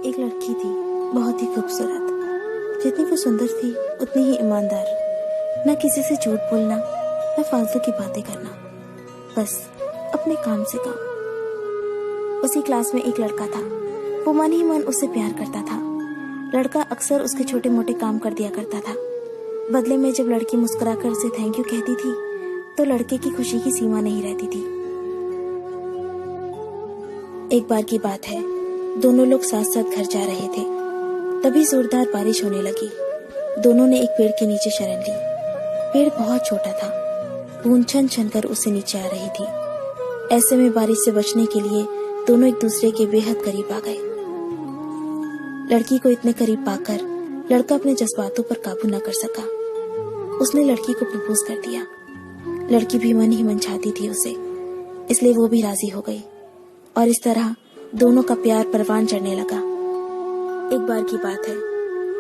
एक लड़की थी, बहुत ही खूबसूरत। जितनी वो सुंदर थी उतनी ही ईमानदार। न किसी से झूठ बोलना, न फालतू की बातें करना, बस अपने काम से काम। उसी क्लास में एक लड़का था। वो मन ही मन उससे प्यार करता था। लड़का अक्सर उसके छोटे मोटे काम कर दिया करता था। बदले में जब लड़की मुस्कुराकर उसे थैंक यू कहती थी तो लड़के की खुशी की सीमा नहीं रहती थी। एक बार की बात है, दोनों लोग साथ साथ घर जा रहे थे। तभी जोरदार बारिश होने लगी। दोनों ने एक पेड़ के नीचे शरण ली। पेड़ बहुत छोटा था, बूंद छन छन कर उससे नीचे आ रही थी। ऐसे में बारिश से बचने के लिए दोनों एक दूसरे के बेहद करीब आ गए। लड़की को इतने करीब पाकर लड़का अपने जज्बातों पर काबू न कर सका। उसने लड़की को प्रपोज कर दिया। लड़की भी मन ही मन चाहती थी उसे, इसलिए वो भी राजी हो गई और इस तरह दोनों का प्यार परवान चढ़ने लगा। एक बार की बात है,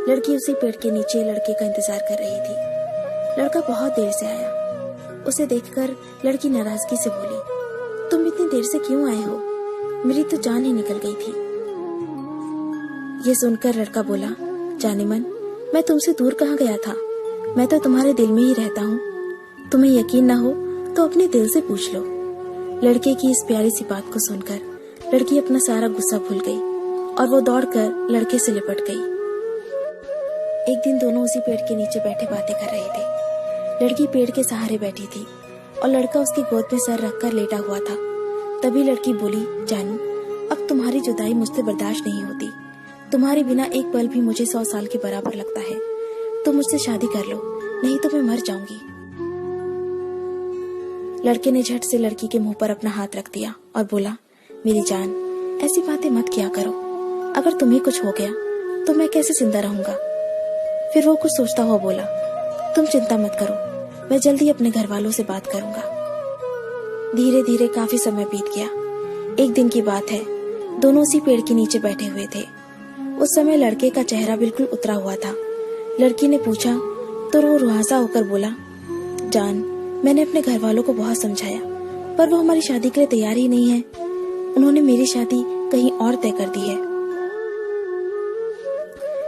लड़की उसी पेड़ के नीचे लड़के का इंतजार कर रही थी। लड़का बहुत देर से आया। उसे देखकर लड़की नाराजगी से बोली, तुम इतनी देर से क्यों आए हो? मेरी तो जान ही निकल गई थी। ये सुनकर लड़का बोला, जाने मन, मैं तुमसे दूर कहाँ गया था? मैं तो तुम्हारे दिल में ही रहता हूँ। तुम्हें यकीन ना हो तो अपने दिल से पूछ लो। लड़के की इस प्यारी सी बात को सुनकर लड़की अपना सारा गुस्सा भूल गई और वो दौड़कर लड़के से लिपट गई। एक दिन दोनों उसी पेड़ के नीचे बैठे बातें कर रहे थे। लड़की पेड़ के सहारे बैठी थी और लड़का उसकी गोद में सर रखकर लेटा हुआ था। तभी लड़की बोली, जानू, अब तुम्हारी जुदाई मुझसे बर्दाश्त नहीं होती। तुम्हारे बिना एक पल भी मुझे 100 साल के बराबर लगता है। तुम मुझसे शादी कर लो, नहीं तो मैं मर जाऊंगी। लड़के ने झट से लड़की के मुंह पर अपना हाथ रख दिया और बोला, मेरी जान, ऐसी बातें मत किया करो। अगर तुम्हें कुछ हो गया तो मैं कैसे जिंदा रहूंगा? फिर वो कुछ सोचता हुआ बोला, तुम चिंता मत करो, मैं जल्दी अपने घर वालों से बात करूंगा। धीरे धीरे काफी समय बीत गया। एक दिन की बात है, दोनों उसी पेड़ के नीचे बैठे हुए थे। उस समय लड़के का चेहरा बिल्कुल उतरा हुआ था। लड़की ने पूछा तो वो रुहासा होकर बोला, जान, मैंने अपने घर वालों को बहुत समझाया, पर वो हमारी शादी के लिए तैयार ही नहीं है। उन्होंने मेरी शादी कहीं और तय कर दी है।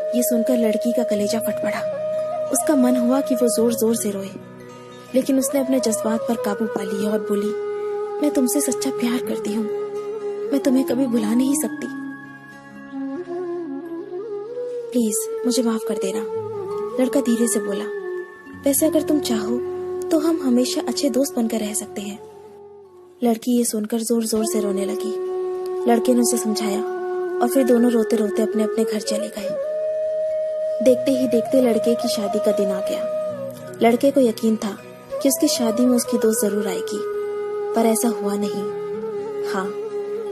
ये सुनकर लड़की का कलेजा फट पड़ा। उसका मन हुआ कि वो जोर जोर से रोए, लेकिन उसने अपने जज्बात पर काबू पा लिया और बोली, मैं तुमसे सच्चा प्यार करती हूँ। मैं तुम्हें कभी भुला नहीं सकती। प्लीज मुझे माफ कर देना। लड़का धीरे से बोला, वैसे अगर तुम चाहो तो हम हमेशा अच्छे दोस्त बनकर रह सकते हैं। लड़की ये सुनकर जोर जोर से रोने लगी। लड़के ने उसे समझाया और फिर दोनों रोते रोते अपने अपने घर चले गए। देखते ही देखते लड़के की शादी का दिन आ गया। लड़के को यकीन था कि उसकी शादी में उसकी दोस्त जरूर आएगी, पर ऐसा हुआ नहीं। हाँ,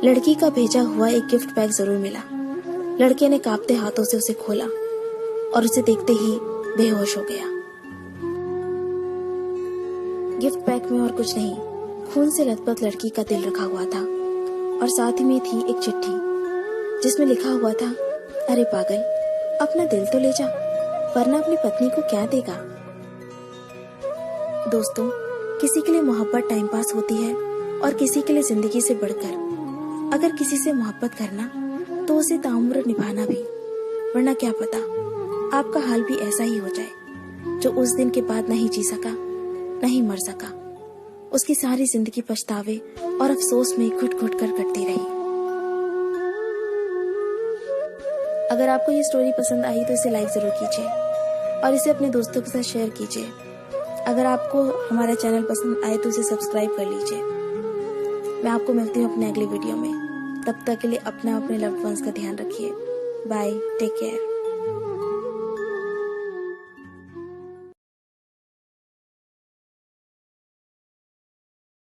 लड़की का भेजा हुआ एक गिफ्ट बैग जरूर मिला। लड़के ने कांपते हाथों से उसे खोला और उसे देखते ही बेहोश हो गया। गिफ्ट बैग में और कुछ नहीं, खून से लथपथ लड़की का दिल रखा हुआ था और साथ ही में थी एक चिट्ठी जिसमें लिखा हुआ था, अरे पागल, अपना दिल तो ले जा, वरना अपनी पत्नी को क्या देगा। दोस्तों, किसी के लिए मोहब्बत टाइम पास होती है और किसी के लिए जिंदगी से बढ़कर। अगर किसी से मोहब्बत करना तो उसे ताउम्र निभाना भी, वरना क्या पता आपका हाल भी ऐसा ही हो जाए। जो उस दिन के बाद नहीं जी सका, नहीं मर सका, उसकी सारी जिंदगी पछतावे और अफसोस में घुट घुट कर कटती रही। अगर आपको ये स्टोरी पसंद आई तो इसे लाइक जरूर कीजिए और इसे अपने दोस्तों के साथ शेयर कीजिए। अगर आपको हमारा चैनल पसंद आए तो इसे सब्सक्राइब कर लीजिए। मैं आपको मिलती हूँ अपने अगले वीडियो में। तब तक के लिए अपना अपने लव्ड वंस का ध्यान रखिए। Bye, take care.